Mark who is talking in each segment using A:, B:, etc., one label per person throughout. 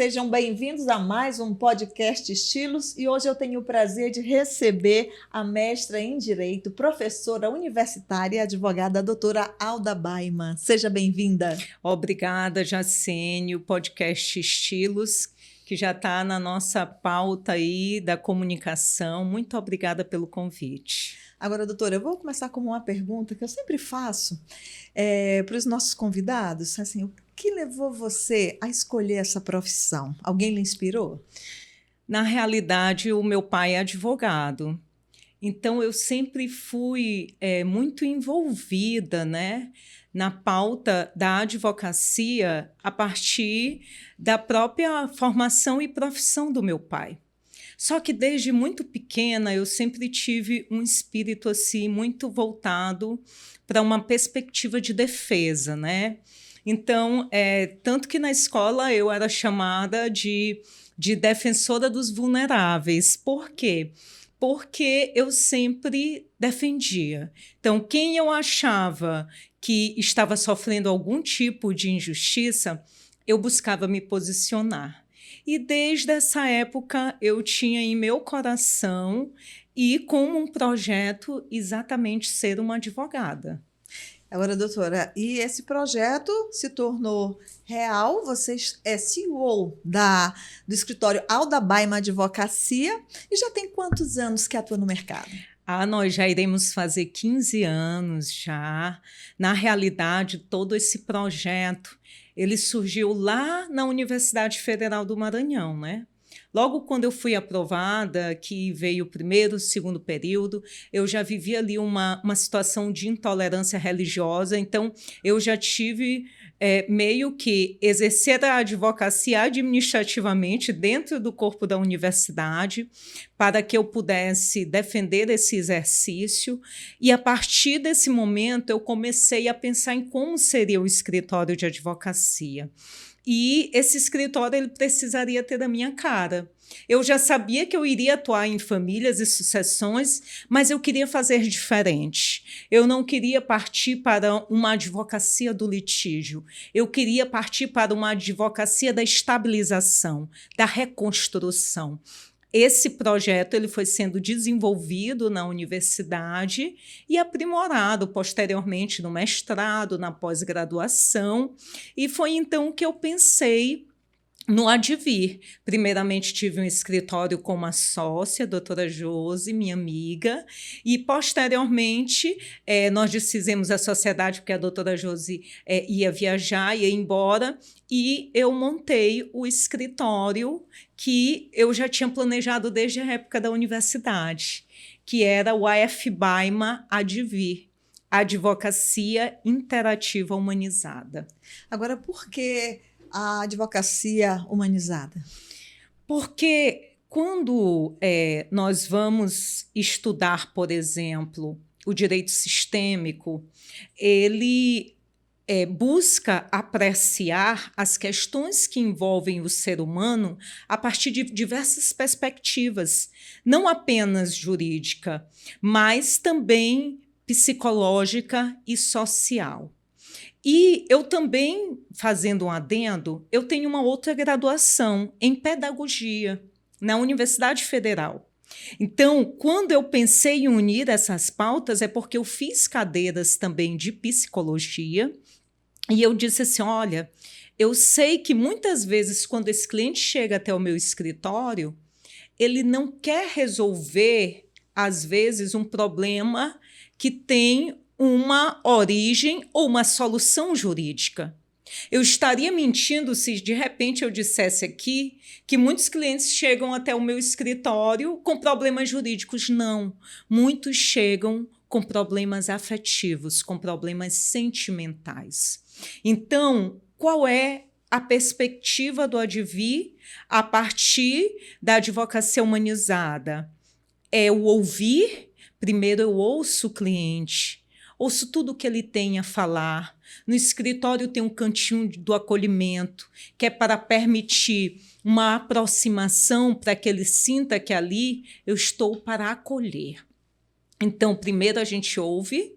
A: sejam bem-vindos a mais um podcast Estilos e hoje eu tenho o prazer de receber a mestra em Direito, professora universitária e advogada, a doutora Alda Baiman. Seja bem-vinda.
B: Obrigada, Jacene, o podcast Estilos, que já está na nossa pauta aí da comunicação. Muito obrigada pelo convite.
A: Agora, doutora, eu vou começar com uma pergunta que eu sempre faço para os nossos convidados, assim, o que levou você a escolher essa profissão? Alguém lhe inspirou?
B: Na realidade, o meu pai é advogado, então eu sempre fui muito envolvida, né, na pauta da advocacia a partir da própria formação e profissão do meu pai. Só que desde muito pequena eu sempre tive um espírito assim muito voltado para uma perspectiva de defesa, né? Então, tanto que na escola eu era chamada de defensora dos vulneráveis. Por quê? Porque eu sempre defendia. Então, quem eu achava que estava sofrendo algum tipo de injustiça, eu buscava me posicionar. E desde essa época eu tinha em meu coração e como um projeto exatamente ser uma advogada.
A: Agora, doutora, e esse projeto se tornou real? Você é CEO do escritório Alda Baiman Advocacia e já tem quantos anos que atua no mercado?
B: Nós já iremos fazer 15 anos já. Na realidade, todo esse projeto, ele surgiu lá na Universidade Federal do Maranhão, né? Logo quando eu fui aprovada, que veio o primeiro, segundo período, eu já vivia ali uma situação de intolerância religiosa, então eu já tive meio que exercer a advocacia administrativamente dentro do corpo da universidade para que eu pudesse defender esse exercício. E a partir desse momento eu comecei a pensar em como seria o escritório de advocacia. E esse escritório ele precisaria ter a minha cara. Eu já sabia que eu iria atuar em famílias e sucessões, mas eu queria fazer diferente. Eu não queria partir para uma advocacia do litígio. Eu queria partir para uma advocacia da estabilização, da reconstrução. Esse projeto ele foi sendo desenvolvido na universidade e aprimorado posteriormente no mestrado, na pós-graduação, e foi então que eu pensei no advir. Primeiramente, tive um escritório com uma sócia, a doutora Josi, minha amiga, e posteriormente nós desfizemos a sociedade porque a doutora Josi ia viajar, ia embora, e eu montei o escritório que eu já tinha planejado desde a época da universidade, que era o AF Baiman Advir, Advocacia Interativa Humanizada.
A: Agora, por que a advocacia humanizada?
B: Porque quando nós vamos estudar, por exemplo, o direito sistêmico, ele busca apreciar as questões que envolvem o ser humano a partir de diversas perspectivas, não apenas jurídica, mas também psicológica e social. E eu também, fazendo um adendo, eu tenho uma outra graduação em pedagogia na Universidade Federal. Então, quando eu pensei em unir essas pautas, é porque eu fiz cadeiras também de psicologia e eu disse assim, olha, eu sei que muitas vezes quando esse cliente chega até o meu escritório, ele não quer resolver, às vezes, um problema que tem uma origem ou uma solução jurídica. Eu estaria mentindo se de repente eu dissesse aqui que muitos clientes chegam até o meu escritório com problemas jurídicos. Não, muitos chegam com problemas afetivos, com problemas sentimentais. Então, qual é a perspectiva do advir a partir da advocacia humanizada? É o ouvir. Primeiro eu ouço o cliente, ouço tudo o que ele tem a falar. No escritório tem um cantinho do acolhimento, que é para permitir uma aproximação, para que ele sinta que ali eu estou para acolher. Então, primeiro a gente ouve,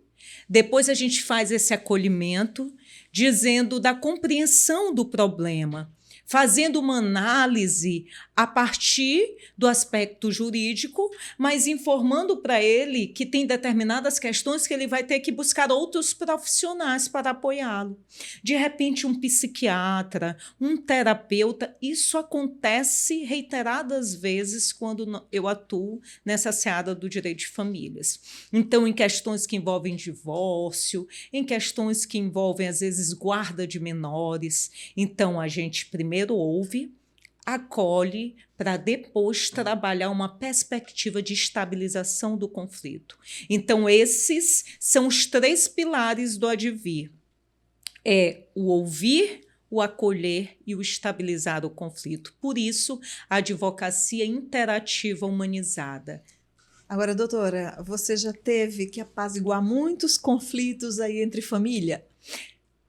B: depois a gente faz esse acolhimento, dizendo da compreensão do problema, fazendo uma análise a partir do aspecto jurídico, mas informando para ele que tem determinadas questões que ele vai ter que buscar outros profissionais para apoiá-lo. De repente, um psiquiatra, um terapeuta, isso acontece reiteradas vezes quando eu atuo nessa seara do direito de famílias. Então, em questões que envolvem divórcio, em questões que envolvem, às vezes, guarda de menores. Então, a gente primeiro ouve, acolhe, para depois trabalhar uma perspectiva de estabilização do conflito. Então, esses são os 3 pilares do advir. É o ouvir, o acolher e o estabilizar o conflito. Por isso, a advocacia interativa humanizada.
A: Agora, doutora, você já teve que apaziguar muitos conflitos aí entre família?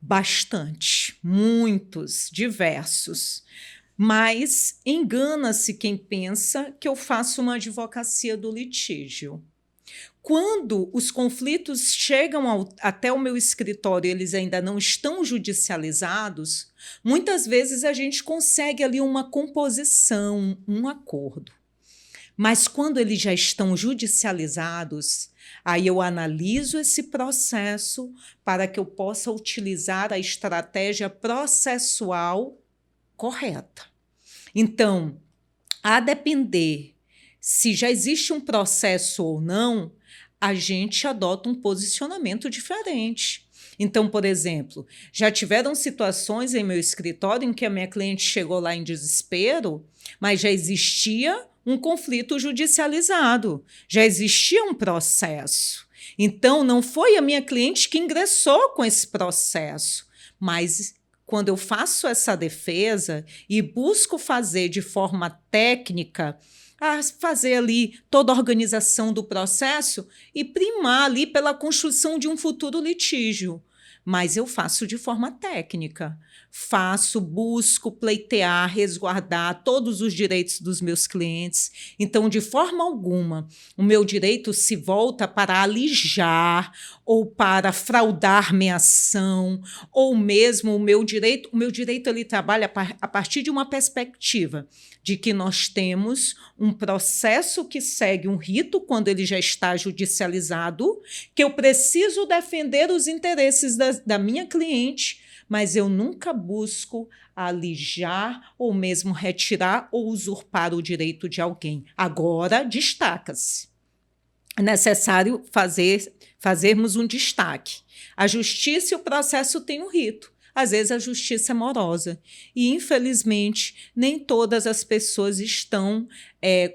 B: Bastante, muitos, diversos. Mas engana-se quem pensa que eu faço uma advocacia do litígio. Quando os conflitos chegam até o meu escritório e eles ainda não estão judicializados, muitas vezes a gente consegue ali uma composição, um acordo. Mas quando eles já estão judicializados, aí eu analiso esse processo para que eu possa utilizar a estratégia processual correta. Então, a depender se já existe um processo ou não, a gente adota um posicionamento diferente. Então, por exemplo, já tiveram situações em meu escritório em que a minha cliente chegou lá em desespero, mas já existia um conflito judicializado, já existia um processo. Então, não foi a minha cliente que ingressou com esse processo, mas quando eu faço essa defesa e busco fazer de forma técnica, a fazer ali toda a organização do processo e primar ali pela construção de um futuro litígio. Mas eu faço de forma técnica. Busco pleitear, resguardar todos os direitos dos meus clientes. Então, de forma alguma, o meu direito se volta para alijar ou para fraudar minha ação, ou mesmo o meu direito ele trabalha a partir de uma perspectiva de que nós temos um processo que segue um rito quando ele já está judicializado, que eu preciso defender os interesses da minha cliente, mas eu nunca busco alijar ou mesmo retirar ou usurpar o direito de alguém. Agora, destaca-se. É necessário fazermos um destaque. A justiça e o processo têm um rito. Às vezes a justiça é morosa e, infelizmente, nem todas as pessoas estão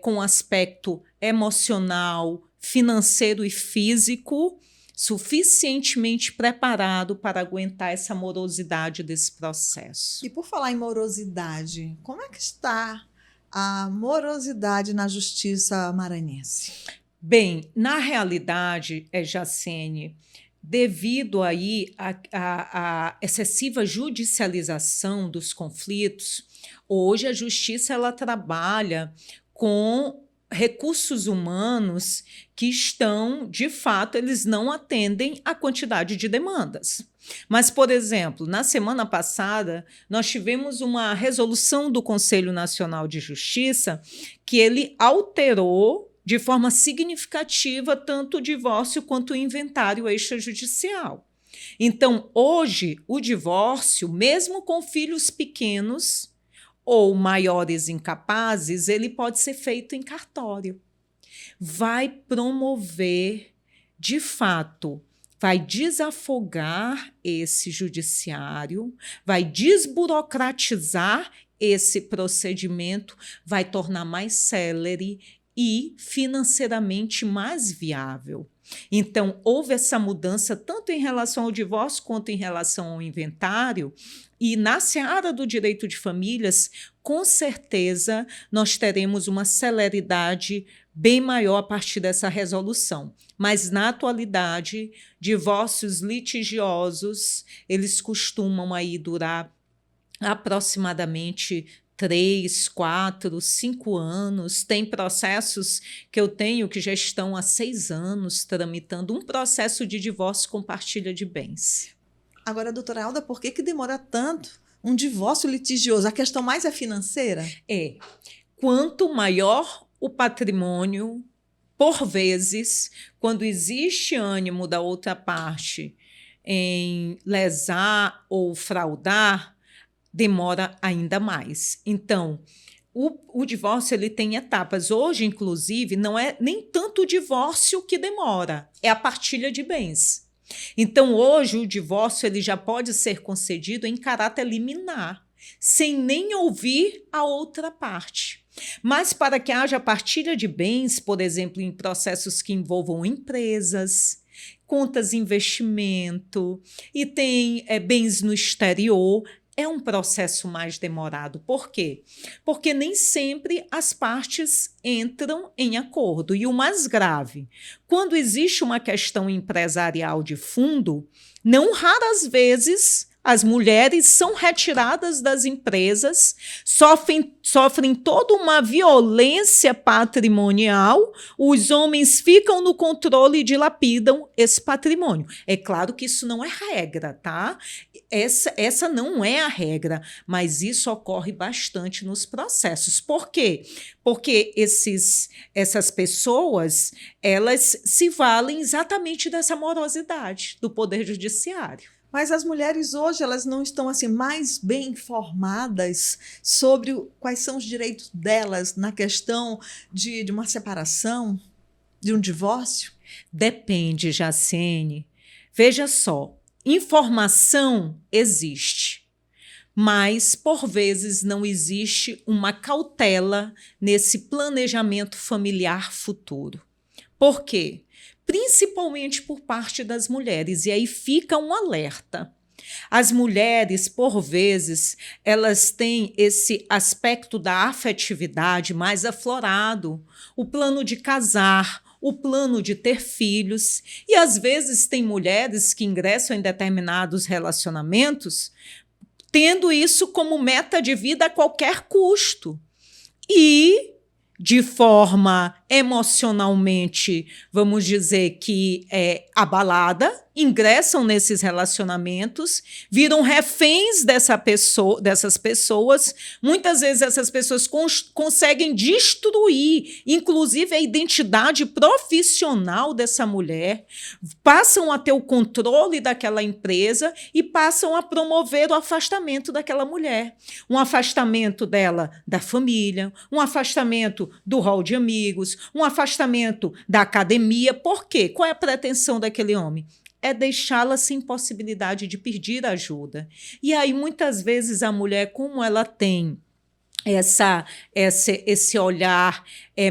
B: com aspecto emocional, financeiro e físico suficientemente preparado para aguentar essa morosidade desse processo.
A: E por falar em morosidade, como é que está a morosidade na justiça maranhense?
B: Bem, na realidade, Jacene, devido aí à excessiva judicialização dos conflitos, hoje a justiça ela trabalha com recursos humanos que estão, de fato, eles não atendem à quantidade de demandas. Mas, por exemplo, na semana passada, nós tivemos uma resolução do Conselho Nacional de Justiça que ele alterou de forma significativa tanto o divórcio quanto o inventário extrajudicial. Então, hoje, o divórcio, mesmo com filhos pequenos ou maiores incapazes, ele pode ser feito em cartório. Vai promover, de fato, vai desafogar esse judiciário, vai desburocratizar esse procedimento, vai tornar mais célere e financeiramente mais viável. Então, houve essa mudança tanto em relação ao divórcio quanto em relação ao inventário, e na seara do direito de famílias, com certeza, nós teremos uma celeridade bem maior a partir dessa resolução. Mas, na atualidade, divórcios litigiosos, eles costumam aí durar aproximadamente 3, 4, 5 anos. Tem processos que eu tenho que já estão há 6 anos tramitando um processo de divórcio com partilha de bens.
A: Agora, doutora Alda, por que demora tanto Um divórcio litigioso, a questão mais é financeira?
B: É. Quanto maior o patrimônio, por vezes, quando existe ânimo da outra parte em lesar ou fraudar, demora ainda mais. Então, o divórcio ele tem etapas. Hoje, inclusive, não é nem tanto o divórcio que demora, é a partilha de bens. Então, hoje, o divórcio ele já pode ser concedido em caráter liminar, sem nem ouvir a outra parte. Mas para que haja partilha de bens, por exemplo, em processos que envolvam empresas, contas de investimento e tem bens no exterior, é um processo mais demorado. Por quê? Porque nem sempre as partes entram em acordo. E o mais grave, quando existe uma questão empresarial de fundo, não raras vezes as mulheres são retiradas das empresas, sofrem toda uma violência patrimonial, os homens ficam no controle e dilapidam esse patrimônio. É claro que isso não é regra, tá? Essa não é a regra, mas isso ocorre bastante nos processos. Por quê? Porque essas pessoas, elas se valem exatamente dessa morosidade do Poder Judiciário.
A: Mas as mulheres hoje, elas não estão assim mais bem informadas sobre quais são os direitos delas na questão de uma separação, de um divórcio?
B: Depende, Jacene. Veja só, informação existe, mas, por vezes, não existe uma cautela nesse planejamento familiar futuro. Por quê? Principalmente por parte das mulheres, e aí fica um alerta. As mulheres, por vezes, elas têm esse aspecto da afetividade mais aflorado, o plano de casar, o plano de ter filhos, e às vezes tem mulheres que ingressam em determinados relacionamentos tendo isso como meta de vida a qualquer custo. E de forma emocionalmente, vamos dizer que abalada, ingressam nesses relacionamentos, viram reféns dessas pessoas. Muitas vezes essas pessoas conseguem destruir, inclusive, a identidade profissional dessa mulher, passam a ter o controle daquela empresa e passam a promover o afastamento daquela mulher. Um afastamento dela da família, um afastamento do hall de amigos, um afastamento da academia. Por quê? Qual é a pretensão daquele homem? É deixá-la sem possibilidade de pedir ajuda. E aí, muitas vezes, a mulher, como ela tem esse olhar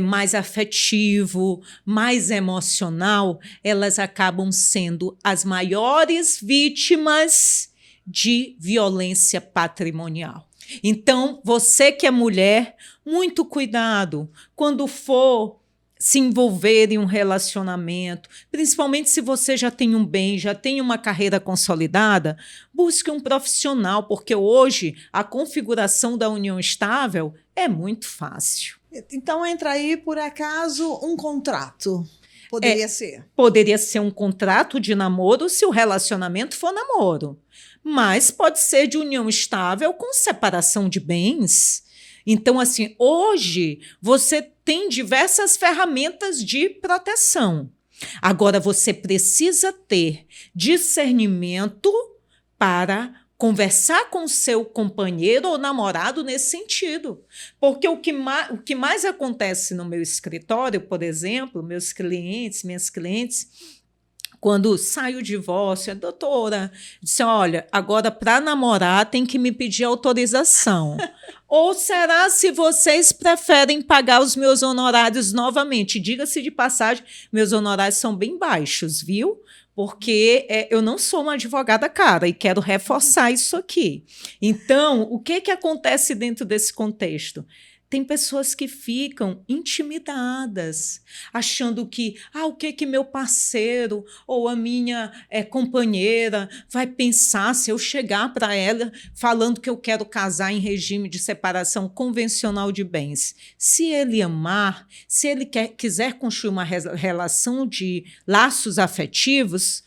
B: mais afetivo, mais emocional, elas acabam sendo as maiores vítimas de violência patrimonial. Então, você que é mulher, muito cuidado quando for se envolver em um relacionamento, principalmente se você já tem um bem, já tem uma carreira consolidada, busque um profissional, porque hoje a configuração da união estável é muito fácil.
A: Então entra aí, por acaso, um contrato. Poderia ser?
B: Poderia ser um contrato de namoro se o relacionamento for namoro, mas pode ser de união estável com separação de bens. Então, assim, hoje você tem diversas ferramentas de proteção. Agora, você precisa ter discernimento para conversar com o seu companheiro ou namorado nesse sentido. Porque o que mais acontece no meu escritório, por exemplo, minhas clientes, quando sai o divórcio, a doutora disse, olha, agora para namorar tem que me pedir autorização. Ou será se vocês preferem pagar os meus honorários novamente? Diga-se de passagem, meus honorários são bem baixos, viu? Porque eu não sou uma advogada cara e quero reforçar isso aqui. Então, o que acontece dentro desse contexto? Tem pessoas que ficam intimidadas, achando que o que meu parceiro ou a minha companheira vai pensar se eu chegar para ela falando que eu quero casar em regime de separação convencional de bens. Se ele amar, se ele quiser construir uma relação de laços afetivos,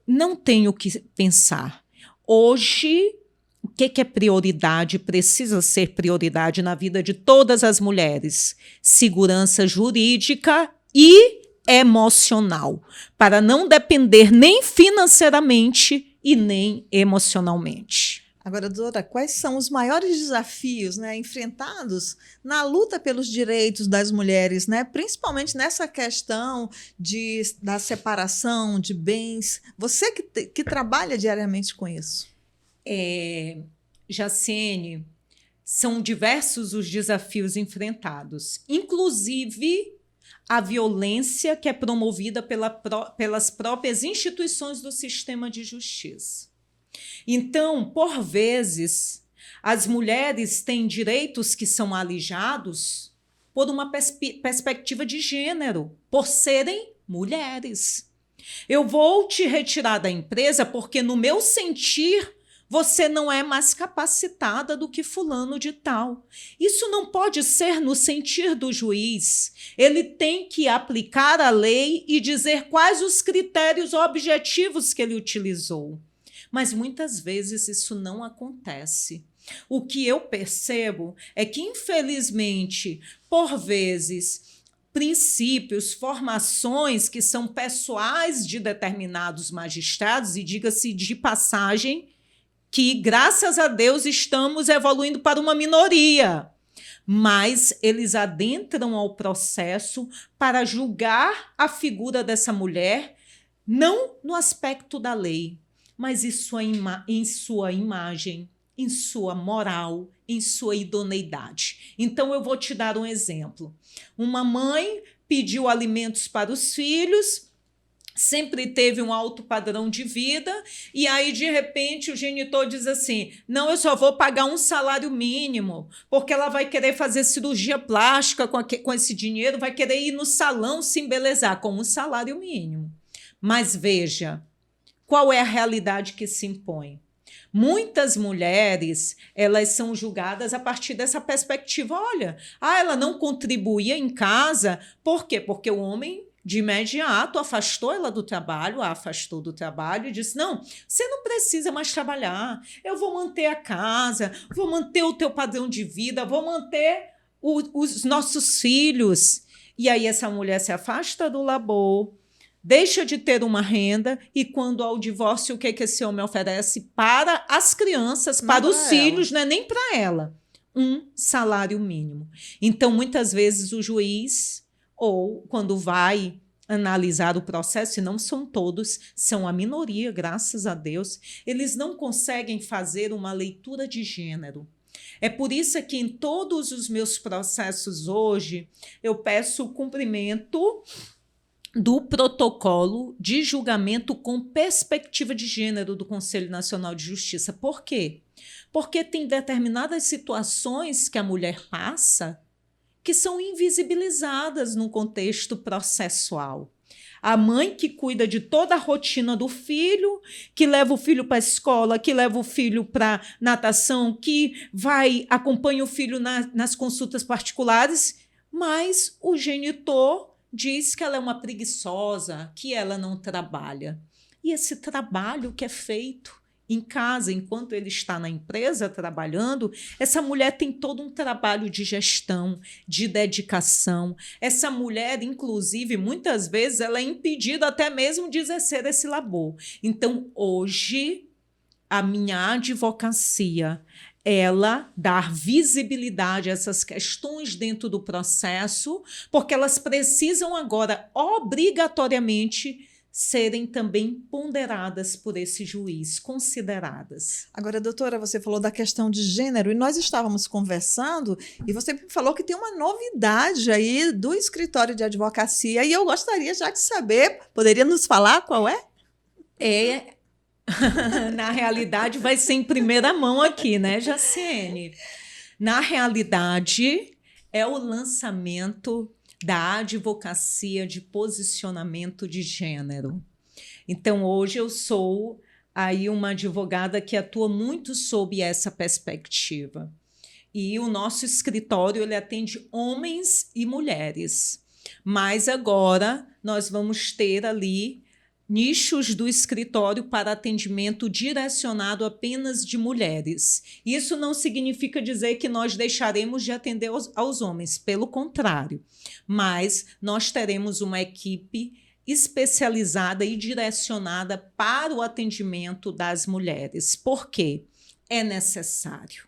B: não tem o que pensar. Hoje, o que é prioridade, precisa ser prioridade na vida de todas as mulheres? Segurança jurídica e emocional, para não depender nem financeiramente e nem emocionalmente.
A: Agora, doutora, quais são os maiores desafios, né, enfrentados na luta pelos direitos das mulheres, né, principalmente nessa questão da separação de bens? Você que trabalha diariamente com isso.
B: Jaciene, são diversos os desafios enfrentados, inclusive a violência que é promovida pelas próprias instituições do sistema de justiça. Então, por vezes, as mulheres têm direitos que são alijados por uma perspectiva de gênero, por serem mulheres. Eu vou te retirar da empresa porque, no meu sentir, você não é mais capacitada do que fulano de tal. Isso não pode ser no sentir do juiz. Ele tem que aplicar a lei e dizer quais os critérios objetivos que ele utilizou. Mas muitas vezes isso não acontece. O que eu percebo é que, infelizmente, por vezes, princípios, formações que são pessoais de determinados magistrados, e diga-se de passagem, que, graças a Deus, estamos evoluindo para uma minoria. Mas eles adentram ao processo para julgar a figura dessa mulher, não no aspecto da lei, mas em sua imagem, em sua moral, em sua idoneidade. Então, eu vou te dar um exemplo. Uma mãe pediu alimentos para os filhos, sempre teve um alto padrão de vida, e aí, de repente, o genitor diz assim, não, eu só vou pagar um salário mínimo, porque ela vai querer fazer cirurgia plástica com esse dinheiro, vai querer ir no salão se embelezar com um salário mínimo. Mas veja, qual é a realidade que se impõe? Muitas mulheres, elas são julgadas a partir dessa perspectiva. Olha, ela não contribuía em casa. Por quê? Porque o homem, de imediato, afastou ela do trabalho, a afastou do trabalho e disse, não, você não precisa mais trabalhar, eu vou manter a casa, vou manter o teu padrão de vida, vou manter os nossos filhos. E aí essa mulher se afasta do labor, deixa de ter uma renda, e quando há o divórcio, o que esse homem oferece para as crianças, para os filhos, não é nem para ela? Um salário mínimo. Então, muitas vezes, o juiz, ou quando vai analisar o processo, e não são todos, são a minoria, graças a Deus, eles não conseguem fazer uma leitura de gênero. É por isso que em todos os meus processos hoje, eu peço o cumprimento do protocolo de julgamento com perspectiva de gênero do Conselho Nacional de Justiça. Por quê? Porque tem determinadas situações que a mulher passa que são invisibilizadas no contexto processual. A mãe que cuida de toda a rotina do filho, que leva o filho para a escola, que leva o filho para natação, que acompanha o filho nas consultas particulares, mas o genitor diz que ela é uma preguiçosa, que ela não trabalha. E esse trabalho que é feito em casa, enquanto ele está na empresa trabalhando, essa mulher tem todo um trabalho de gestão, de dedicação. Essa mulher, inclusive, muitas vezes, ela é impedida até mesmo de exercer esse labor. Então, hoje, a minha advocacia, ela dar visibilidade a essas questões dentro do processo, porque elas precisam agora, obrigatoriamente, serem também ponderadas por esse juiz, consideradas.
A: Agora, doutora, você falou da questão de gênero, e nós estávamos conversando, e você falou que tem uma novidade aí do escritório de advocacia, e eu gostaria já de saber, poderia nos falar qual é?
B: Na realidade, vai ser em primeira mão aqui, né, Jaciene? Na realidade, é o lançamento da advocacia de posicionamento de gênero. Então, hoje eu sou aí uma advogada que atua muito sob essa perspectiva. E o nosso escritório, ele atende homens e mulheres. Mas agora nós vamos ter ali nichos do escritório para atendimento direcionado apenas de mulheres. Isso não significa dizer que nós deixaremos de atender aos homens, pelo contrário, mas nós teremos uma equipe especializada e direcionada para o atendimento das mulheres. Por quê? É necessário.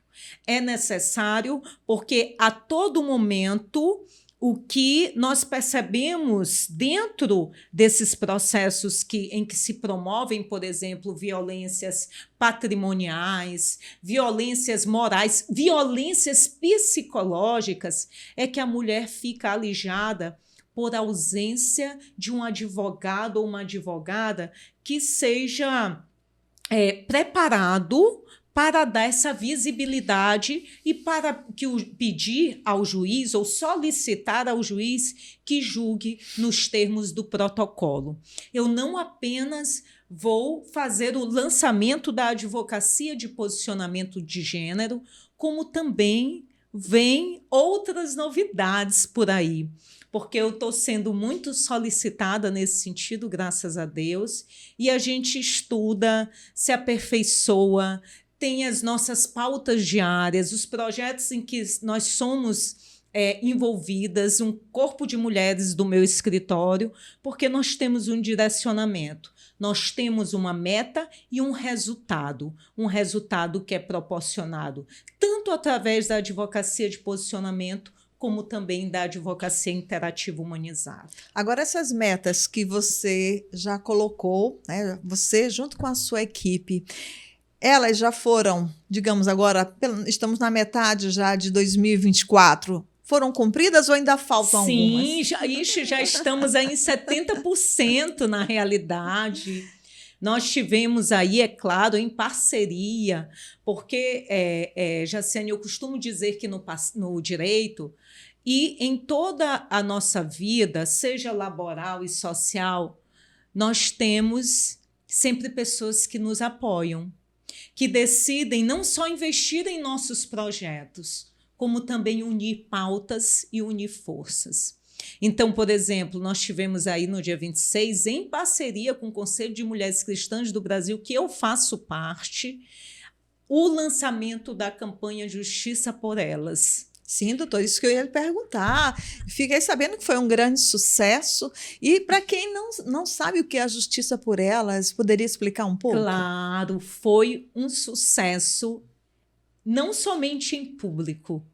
B: É necessário porque a todo momento o que nós percebemos dentro desses processos em que se promovem, por exemplo, violências patrimoniais, violências morais, violências psicológicas, é que a mulher fica alijada por ausência de um advogado ou uma advogada que seja preparado para dar essa visibilidade e para pedir ao juiz ou solicitar ao juiz que julgue nos termos do protocolo. Eu não apenas vou fazer o lançamento da advocacia de posicionamento de gênero, como também vem outras novidades por aí, porque eu estou sendo muito solicitada nesse sentido, graças a Deus, e a gente estuda, se aperfeiçoa, tem as nossas pautas diárias, os projetos em que nós somos envolvidas, um corpo de mulheres do meu escritório, porque nós temos um direcionamento, nós temos uma meta e um resultado que é proporcionado tanto através da advocacia de posicionamento, como também da advocacia interativa humanizada.
A: Agora, essas metas que você já colocou, né, você junto com a sua equipe, elas já foram, digamos agora, estamos na metade já de 2024, foram cumpridas ou ainda faltam algumas?
B: Sim, já estamos aí em 70% na realidade. Nós tivemos aí, é claro, em parceria, porque, Jaciane, eu costumo dizer que no direito e em toda a nossa vida, seja laboral e social, nós temos sempre pessoas que nos apoiam, que decidem não só investir em nossos projetos, como também unir pautas e unir forças. Então, por exemplo, nós tivemos aí no dia 26, em parceria com o Conselho de Mulheres Cristãs do Brasil, que eu faço parte, o lançamento da campanha Justiça por Elas.
A: Sim, doutor, isso que eu ia lhe perguntar. Fiquei sabendo que foi um grande sucesso. E para quem não sabe o que é a Justiça por Elas, poderia explicar um pouco?
B: Claro, foi um sucesso, não somente em público,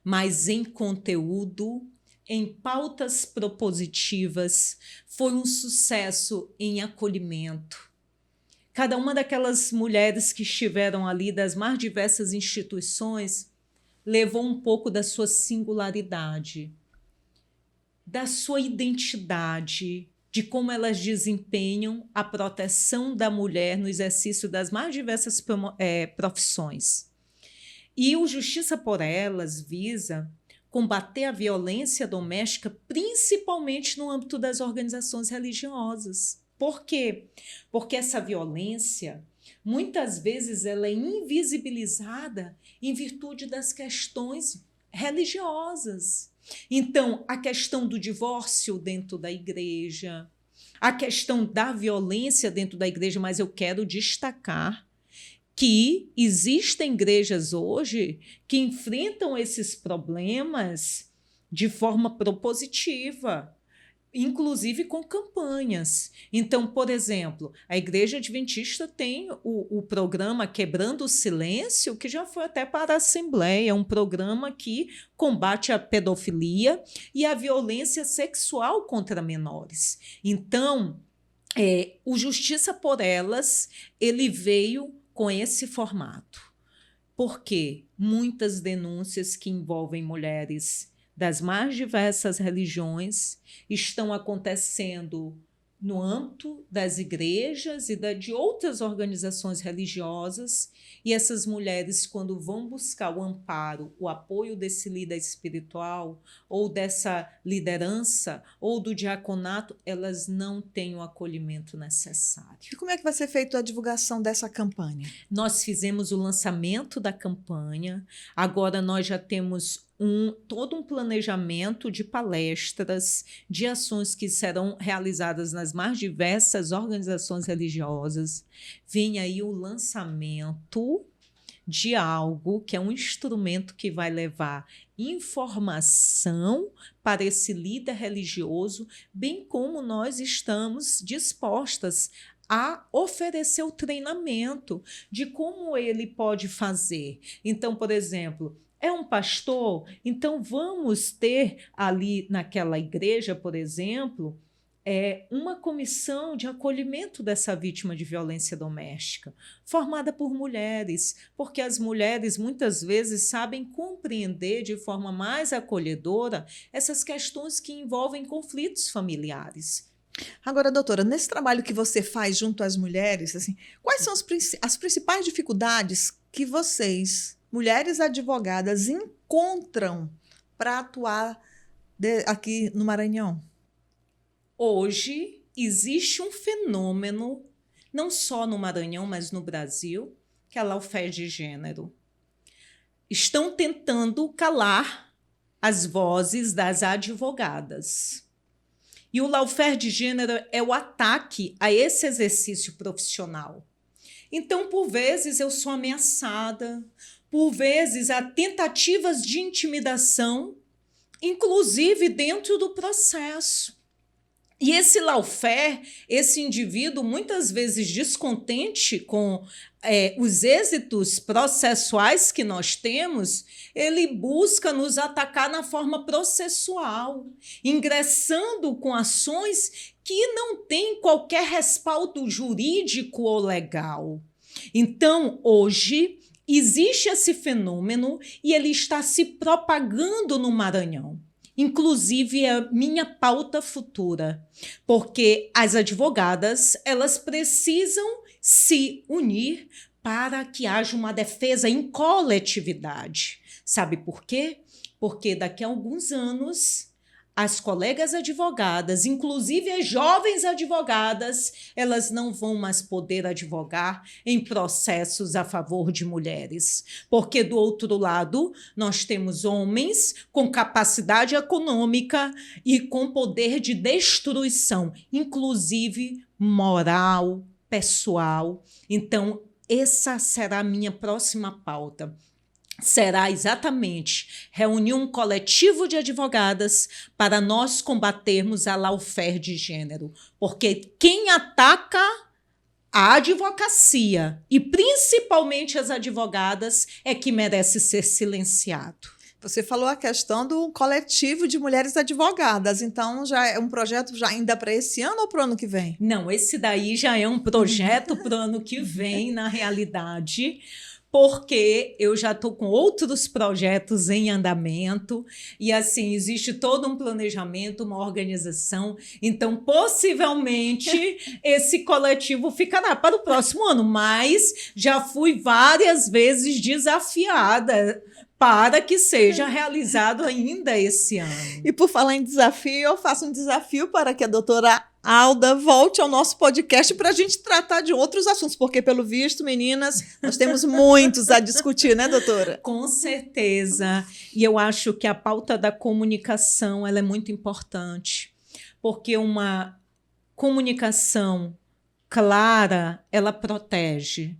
B: mas em conteúdo, em pautas propositivas, foi um sucesso em acolhimento. Cada uma daquelas mulheres que estiveram ali, das mais diversas instituições, levou um pouco da sua singularidade, da sua identidade, de como elas desempenham a proteção da mulher no exercício das mais diversas profissões. E o Justiça por Elas visa combater a violência doméstica, principalmente no âmbito das organizações religiosas. Por quê? Porque essa violência, muitas vezes, ela é invisibilizada em virtude das questões religiosas. Então, a questão do divórcio dentro da igreja, a questão da violência dentro da igreja, mas eu quero destacar que existem igrejas hoje que enfrentam esses problemas de forma propositiva, inclusive com campanhas. Então, por exemplo, a Igreja Adventista tem o programa Quebrando o Silêncio, que já foi até para a Assembleia, um programa que combate a pedofilia e a violência sexual contra menores. Então, o Justiça por Elas, ele veio com esse formato, porque muitas denúncias que envolvem mulheres das mais diversas religiões estão acontecendo no âmbito das igrejas e de outras organizações religiosas, e essas mulheres, quando vão buscar o amparo, o apoio desse líder espiritual, ou dessa liderança, ou do diaconato, elas não têm o acolhimento necessário.
A: E como é que vai ser feita a divulgação dessa campanha?
B: Nós fizemos o lançamento da campanha, agora nós já temos todo um planejamento de palestras, de ações que serão realizadas nas mais diversas organizações religiosas. Vem aí o lançamento de algo que é um instrumento que vai levar informação para esse líder religioso, bem como nós estamos dispostas a oferecer o treinamento de como ele pode fazer. Então, por exemplo, é um pastor, então vamos ter ali naquela igreja, por exemplo, uma comissão de acolhimento dessa vítima de violência doméstica, formada por mulheres, porque as mulheres muitas vezes sabem compreender de forma mais acolhedora essas questões que envolvem conflitos familiares.
A: Agora, doutora, nesse trabalho que você faz junto às mulheres, assim, quais são as principais dificuldades que vocês, mulheres advogadas, encontram para atuar aqui no Maranhão?
B: Hoje existe um fenômeno, não só no Maranhão, mas no Brasil, que é a lawfare de gênero. Estão tentando calar as vozes das advogadas. E o lawfare de gênero é o ataque a esse exercício profissional. Então, por vezes, eu sou ameaçada, por vezes, há tentativas de intimidação, inclusive dentro do processo. E esse lawfare, esse indivíduo, muitas vezes descontente com os êxitos processuais que nós temos, ele busca nos atacar na forma processual, ingressando com ações que não têm qualquer respaldo jurídico ou legal. Então, hoje, existe esse fenômeno e ele está se propagando no Maranhão. Inclusive, é minha pauta futura, porque as advogadas, elas precisam se unir para que haja uma defesa em coletividade. Sabe por quê? Porque daqui a alguns anos, as colegas advogadas, inclusive as jovens advogadas, elas não vão mais poder advogar em processos a favor de mulheres. Porque, do outro lado, nós temos homens com capacidade econômica e com poder de destruição, inclusive moral, pessoal. Então, essa será a minha próxima pauta. Será exatamente reunir um coletivo de advogadas para nós combatermos a lawfare de gênero. Porque quem ataca a advocacia, e principalmente as advogadas, é que merece ser silenciado.
A: Você falou a questão do coletivo de mulheres advogadas, então já é um projeto já ainda para esse ano ou para o ano que vem?
B: Não, esse daí já é um projeto para o ano que vem, na realidade, porque eu já estou com outros projetos em andamento e, assim, existe todo um planejamento, uma organização. Então, possivelmente, esse coletivo ficará para o próximo ano, mas já fui várias vezes desafiada para que seja realizado ainda esse ano.
A: E por falar em desafio, eu faço um desafio para que a doutora Alda volte ao nosso podcast para a gente tratar de outros assuntos, porque, pelo visto, meninas, nós temos muitos a discutir, né, doutora?
B: Com certeza. E eu acho que a pauta da comunicação ela é muito importante, porque uma comunicação clara, ela protege.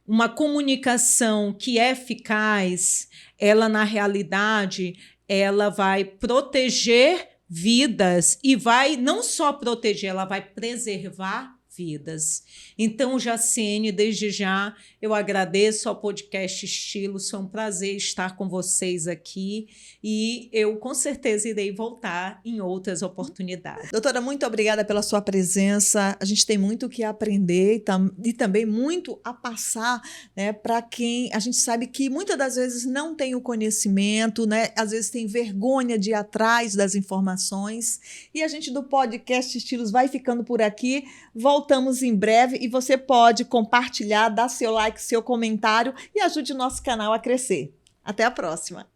B: Uma comunicação que é eficaz, ela, na realidade, ela vai proteger vidas e vai não só proteger, ela vai preservar vidas. Então, Jaciene, desde já, eu agradeço ao podcast Estilos, foi um prazer estar com vocês aqui e eu, com certeza, irei voltar em outras oportunidades.
A: Doutora, muito obrigada pela sua presença. A gente tem muito o que aprender e também muito a passar, né, para quem a gente sabe que muitas das vezes não tem o conhecimento, né, às vezes tem vergonha de ir atrás das informações. E a gente do podcast Estilos vai ficando por aqui. Voltamos em breve e você pode compartilhar, dar seu like, seu comentário e ajude o nosso canal a crescer. Até a próxima!